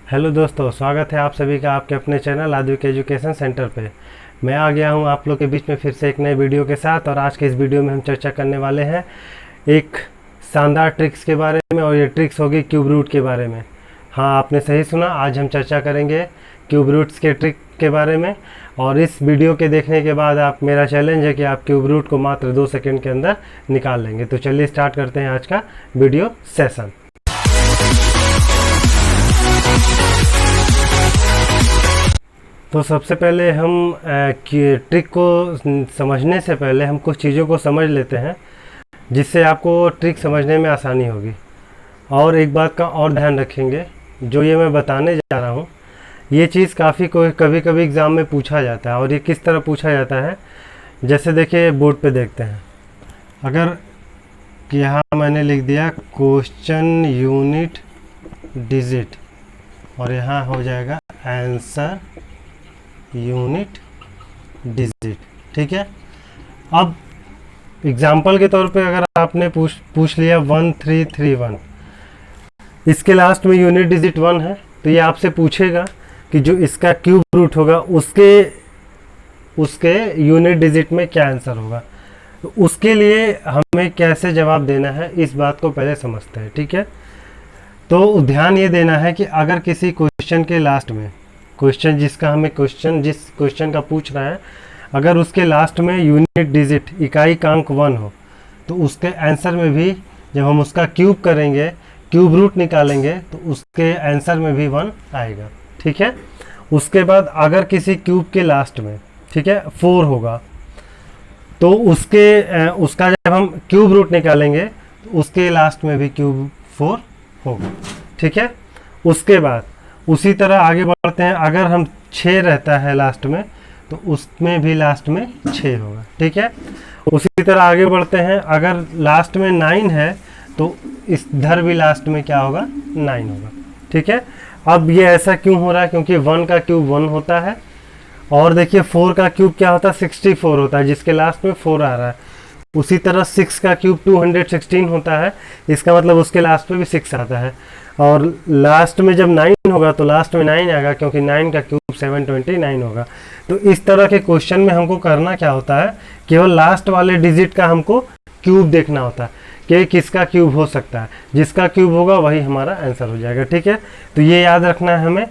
Hello दोस्तों, स्वागत है आप सभी का आपके अपने चैनल आद्विक एजुकेशन सेंटर पे। मैं आ गया हूं आप लोग के बीच में फिर से एक नए वीडियो के साथ। और आज के इस वीडियो में हम चर्चा करने वाले हैं एक शानदार ट्रिक्स के बारे में, और ये ट्रिक्स होगी क्यूब रूट के बारे में। हाँ, आपने सही सुना, आज हम चर्चा करेंगे क्यूब रूट्स के ट्रिक के बारे में। और इस वीडियो के देखने के बाद आप, मेरा चैलेंज है कि आप क्यूब रूट को मात्र 2 सेकेंड के अंदर निकाल लेंगे। तो चलिए स्टार्ट करते हैं आज का वीडियो सेशन। तो सबसे पहले हम ट्रिक को समझने से पहले हम कुछ चीज़ों को समझ लेते हैं, जिससे आपको ट्रिक समझने में आसानी होगी। और एक बात का और ध्यान रखेंगे, जो ये मैं बताने जा रहा हूँ, ये चीज़ कभी कभी एग्ज़ाम में पूछा जाता है। और ये किस तरह पूछा जाता है, जैसे देखिए बोर्ड पे देखते हैं। अगर यहाँ मैंने लिख दिया क्वेश्चन यूनिट डिजिट, और यहाँ हो जाएगा आंसर यूनिट डिजिट, ठीक है। अब एग्जाम्पल के तौर पे अगर आपने पूछ लिया 1331, इसके लास्ट में यूनिट डिजिट 1 है, तो ये आपसे पूछेगा कि जो इसका क्यूब रूट होगा उसके यूनिट डिजिट में क्या आंसर होगा। तो उसके लिए हमें कैसे जवाब देना है, इस बात को पहले समझते हैं, ठीक है। तो ध्यान ये देना है कि अगर किसी क्वेश्चन के लास्ट में, क्वेश्चन जिस क्वेश्चन का पूछ रहा है, अगर उसके लास्ट में यूनिट डिजिट इकाई-अंक 1 हो, तो उसके आंसर में भी जब हम उसका क्यूब करेंगे, क्यूब रूट निकालेंगे, तो उसके आंसर में भी 1 आएगा, ठीक है। उसके बाद अगर किसी क्यूब के लास्ट में, ठीक है, 4 होगा, तो उसका जब हम क्यूब रूट निकालेंगे, तो उसके लास्ट में भी क्यूब 4 होगा, ठीक है। उसके बाद उसी तरह आगे बढ़ते हैं। अगर हम 6 रहता है लास्ट में, तो उसमें भी लास्ट में 6 होगा, ठीक है। उसी तरह आगे बढ़ते हैं। अगर लास्ट में 9 है, तो इधर भी लास्ट में क्या होगा, 9 होगा, ठीक है। अब ये ऐसा क्यों हो रहा है, क्योंकि 1 का क्यूब 1 होता है, और देखिए 4 का क्यूब क्या होता है, 64 होता है, जिसके लास्ट में 4 आ रहा है। उसी तरह 6 का क्यूब 216 होता है, इसका मतलब उसके लास्ट में भी 6 आता है। और लास्ट में जब 9 होगा, तो लास्ट में 9 आएगा, क्योंकि 9 का क्यूब 729 होगा। तो इस तरह के क्वेश्चन में हमको करना क्या होता है, केवल लास्ट वाले डिजिट का हमको क्यूब देखना होता है कि किसका क्यूब हो सकता है। जिसका क्यूब होगा वही हमारा आंसर हो जाएगा, ठीक है। तो ये याद रखना है हमें।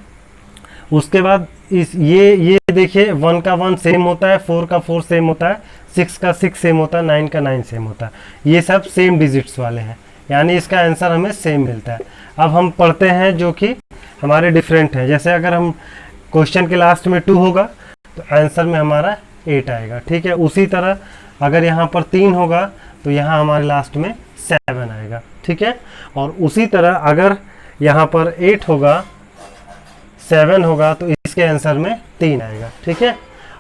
उसके बाद ये देखिए 1 का 1 सेम होता है, 4 का 4 सेम होता है, 6 का 6 सेम होता है, 9 का 9 सेम होता है। ये सब सेम डिजिट्स वाले हैं, यानी इसका आंसर हमें सेम मिलता है। अब हम पढ़ते हैं जो कि हमारे डिफरेंट हैं। जैसे अगर हम क्वेश्चन के लास्ट में 2 होगा, तो आंसर में हमारा 8 आएगा, ठीक है। उसी तरह अगर यहाँ पर 3 होगा, तो यहाँ हमारे लास्ट में 7 आएगा, ठीक है। और उसी तरह अगर यहाँ पर 8 होगा, 7 होगा, तो इसके आंसर में 3 आएगा, ठीक है।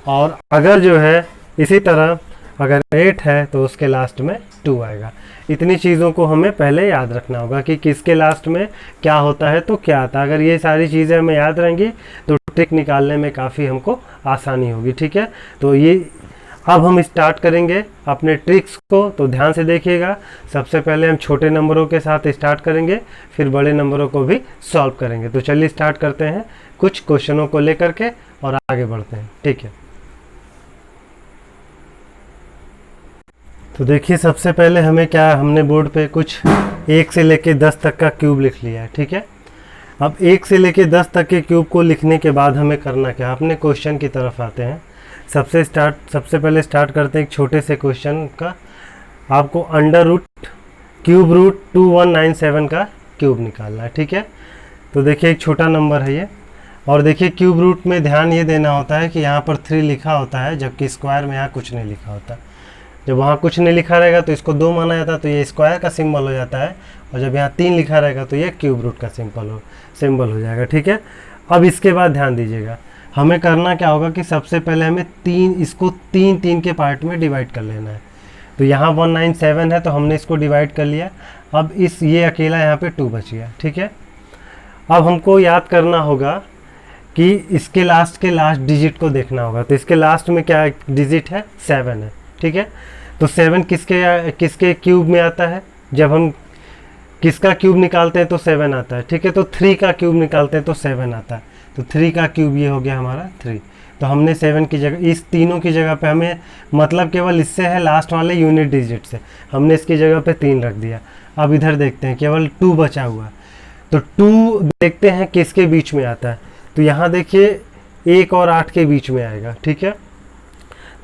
और अगर जो है इसी तरह अगर 8 है, तो उसके लास्ट में 2 आएगा। इतनी चीज़ों को हमें पहले याद रखना होगा कि किसके लास्ट में क्या होता है तो क्या आता है। अगर ये सारी चीज़ें हमें याद रहेंगी, तो ट्रिक निकालने में काफ़ी हमको आसानी होगी, ठीक है। तो ये अब हम स्टार्ट करेंगे अपने ट्रिक्स को, तो ध्यान से देखिएगा। सबसे पहले हम छोटे नंबरों के साथ स्टार्ट करेंगे, फिर बड़े नंबरों को भी सॉल्व करेंगे। तो चलिए स्टार्ट करते हैं कुछ क्वेश्चनों को लेकर के और आगे बढ़ते हैं, ठीक है। तो देखिए सबसे पहले हमने बोर्ड पे कुछ 1 से लेके 10 तक का क्यूब लिख लिया है, ठीक है। अब 1 से लेके 10 तक के क्यूब को लिखने के बाद हमें करना क्या, अपने क्वेश्चन की तरफ आते हैं। सबसे पहले स्टार्ट करते हैं एक छोटे से क्वेश्चन का। आपको अंडर रूट क्यूब रूट 2197 का क्यूब निकालना है, ठीक है। तो देखिए एक छोटा नंबर है ये, और देखिए क्यूब रूट में ध्यान ये देना होता है कि यहाँ पर 3 लिखा होता है, जबकि स्क्वायर में यहाँ कुछ नहीं लिखा होता। जब वहाँ कुछ नहीं लिखा रहेगा तो इसको 2 माना जाता है, तो ये स्क्वायर का सिंबल हो जाता है। और जब यहाँ 3 लिखा रहेगा, तो ये क्यूब रूट का सिंबल हो जाएगा, ठीक है। अब इसके बाद ध्यान दीजिएगा, हमें करना क्या होगा कि सबसे पहले हमें इसको 3 के पार्ट में डिवाइड कर लेना है। तो यहाँ 197 है, तो हमने इसको डिवाइड कर लिया। अब ये अकेला यहाँ पे 2 बच गया, ठीक है। अब हमको याद करना होगा कि इसके लास्ट डिजिट को देखना होगा। तो इसके लास्ट में क्या डिजिट है, 7 है, ठीक है। तो 7 किसके क्यूब में आता है, जब हम किसका क्यूब निकालते हैं तो 7 आता है, ठीक है। तो 3 का क्यूब निकालते हैं तो 7 आता है, तो 3 का क्यूब ये हो गया हमारा 3। तो हमने 7 की जगह, इस तीनों की जगह पे हमें मतलब केवल इससे है लास्ट वाले यूनिट डिजिट से, हमने इसकी जगह पे 3 रख दिया। अब इधर देखते हैं केवल 2 बचा हुआ है, तो 2 देखते हैं किसके बीच में आता है। तो यहाँ देखिए 1 और 8 के बीच में आएगा, ठीक है।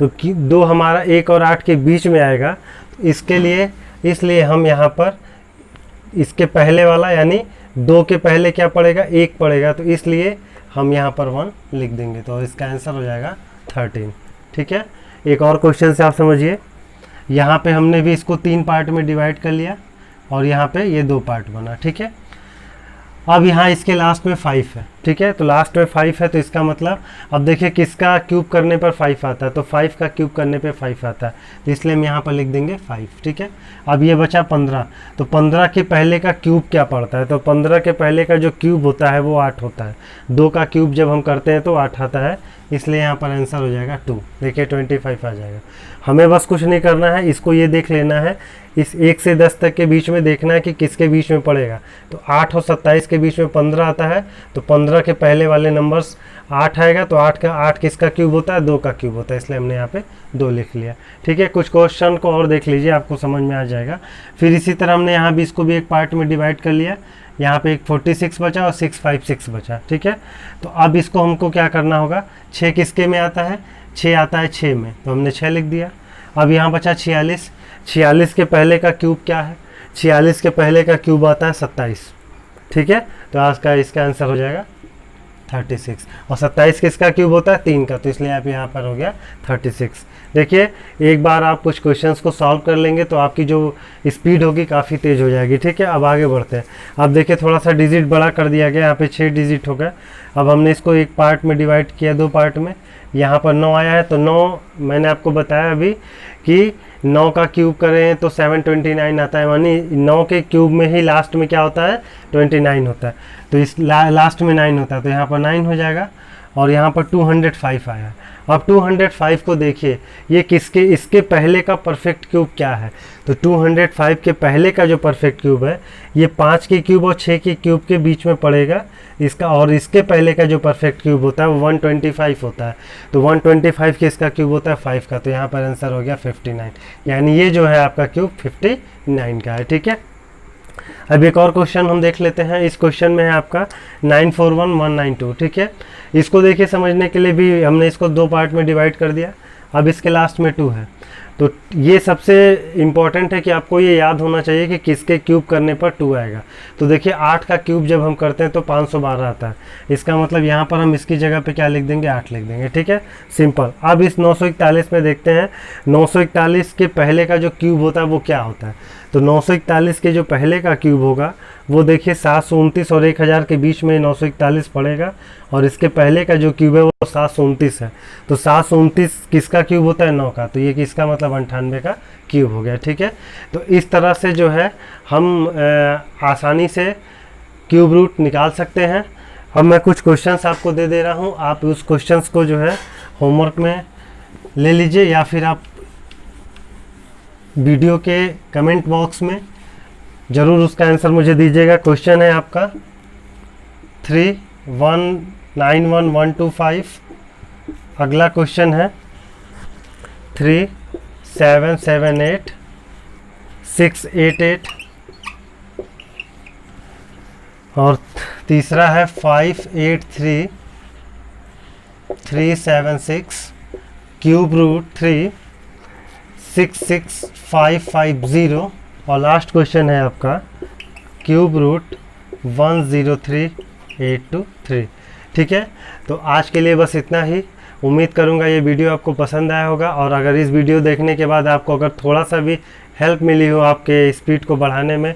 तो 2 हमारा 1 और 8 के बीच में आएगा, इसके लिए इसलिए हम यहाँ पर इसके पहले वाला यानी 2 के पहले क्या पड़ेगा, 1 पड़ेगा, तो इसलिए हम यहाँ पर 1 लिख देंगे। तो इसका आंसर हो जाएगा 13, ठीक है। एक और क्वेश्चन से आप समझिए, यहाँ पे हमने भी इसको 3 पार्ट में डिवाइड कर लिया और यहाँ पे ये 2 पार्ट बना, ठीक है। अब यहाँ इसके लास्ट में 5 है, ठीक है। तो लास्ट में 5 है, तो इसका मतलब अब देखिए किसका क्यूब करने पर 5 आता है, तो 5 का क्यूब करने पे 5 आता है, तो इसलिए हम यहाँ पर लिख देंगे 5, ठीक है। अब ये बचा 15, तो 15 के पहले का क्यूब क्या पड़ता है, तो 15 के पहले का जो क्यूब होता है वो 8 होता है। 2 का क्यूब जब हम करते हैं तो 8 आता है, इसलिए यहाँ पर आंसर हो जाएगा 2। देखिए 25 आ जाएगा। हमें बस कुछ नहीं करना है, इसको ये देख लेना है, इस 1 से 10 तक के बीच में देखना है कि किसके बीच में पड़ेगा। तो 8 और 27 के बीच में 15 आता है, तो 15 के पहले वाले नंबर्स 8 आएगा, तो 8 किसका क्यूब होता है, 2 का क्यूब होता है, इसलिए हमने यहाँ पे 2 लिख लिया, ठीक है। कुछ क्वेश्चन को और देख लीजिए, आपको समझ में आ जाएगा। फिर इसी तरह हमने यहाँ भी इसको भी एक पार्ट में डिवाइड कर लिया, यहाँ पे एक 46 बचा और 656 बचा, ठीक है। तो अब इसको हमको क्या करना होगा, 6 किसके में आता है, 6 आता है 6 में, तो हमने 6 लिख दिया। अब यहाँ बचा 46, 46 के पहले का क्यूब क्या है, 46 के पहले का क्यूब आता है 27, ठीक है। तो आज का इसका आंसर हो जाएगा 36, और 27 किसका क्यूब होता है, 3 का, तो इसलिए आप यहाँ पर हो गया 36। देखिए एक बार आप कुछ क्वेश्चंस को सॉल्व कर लेंगे तो आपकी जो स्पीड होगी काफ़ी तेज़ हो जाएगी, ठीक है। अब आगे बढ़ते हैं। अब देखिए थोड़ा सा डिजिट बड़ा कर दिया गया, यहाँ पे 6 डिजिट हो गया। अब हमने इसको एक पार्ट में डिवाइड किया, 2 पार्ट में, यहाँ पर 9 आया है, तो 9 मैंने आपको बताया अभी कि 9 का क्यूब करें तो 729 आता है, यानी 9 के क्यूब में ही लास्ट में क्या होता है, 29 होता है, तो इस लास्ट में 9 होता है, तो यहाँ पर 9 हो जाएगा। और यहाँ पर 205 आया। अब 205 को देखिए, ये किसके, इसके पहले का परफेक्ट क्यूब क्या है, तो 205 के पहले का जो परफेक्ट क्यूब है ये 5 के क्यूब और 6 के क्यूब के बीच में पड़ेगा इसका, और इसके पहले का जो परफेक्ट क्यूब होता है वो 125 होता है, तो 125 के इसका क्यूब होता है 5 का, तो यहाँ पर आंसर हो गया 59, यानी ये जो है आपका क्यूब 59 का है, ठीक है। अब एक और क्वेश्चन हम देख लेते हैं। इस क्वेश्चन में है आपका 941192, ठीक है। इसको देखिए समझने के लिए भी हमने इसको 2 पार्ट में डिवाइड कर दिया। अब इसके लास्ट में 2 है, तो ये सबसे इम्पॉर्टेंट है कि आपको ये याद होना चाहिए कि किसके क्यूब करने पर 2 आएगा। तो देखिए 8 का क्यूब जब हम करते हैं तो 512 आता है, इसका मतलब यहाँ पर हम इसकी जगह पे क्या लिख देंगे, 8 लिख देंगे, ठीक है, सिंपल। अब इस 941 में देखते हैं, 941 के पहले का जो क्यूब होता है वो क्या होता है, तो 941 के जो पहले का क्यूब होगा वो देखिए 729 और 1000 के बीच में 941 पड़ेगा, और इसके पहले का जो क्यूब है वो 729 है, तो 729 किसका क्यूब होता है, 9 का, तो ये किसका मतलब 98 का क्यूब हो गया, ठीक है। तो इस तरह से जो है हम आसानी से क्यूब रूट निकाल सकते हैं। अब मैं कुछ क्वेश्चंस आपको दे दे रहा हूँ, आप उस क्वेश्चंस को जो है होमवर्क में ले लीजिए, या फिर आप वीडियो के कमेंट बॉक्स में ज़रूर उसका आंसर मुझे दीजिएगा। क्वेश्चन है आपका 319125। अगला क्वेश्चन है 3778688, और तीसरा है 583376 क्यूब रूट 3 66550, और लास्ट क्वेश्चन है आपका क्यूब रूट 103823, ठीक है। तो आज के लिए बस इतना ही। उम्मीद करूंगा ये वीडियो आपको पसंद आया होगा, और अगर इस वीडियो देखने के बाद आपको अगर थोड़ा सा भी हेल्प मिली हो आपके स्पीड को बढ़ाने में,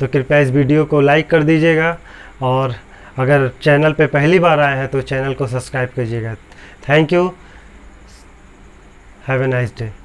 तो कृपया इस वीडियो को लाइक कर दीजिएगा, और अगर चैनल पे पहली बार आए हैं तो चैनल को सब्सक्राइब कीजिएगा। Thank you, have a nice day.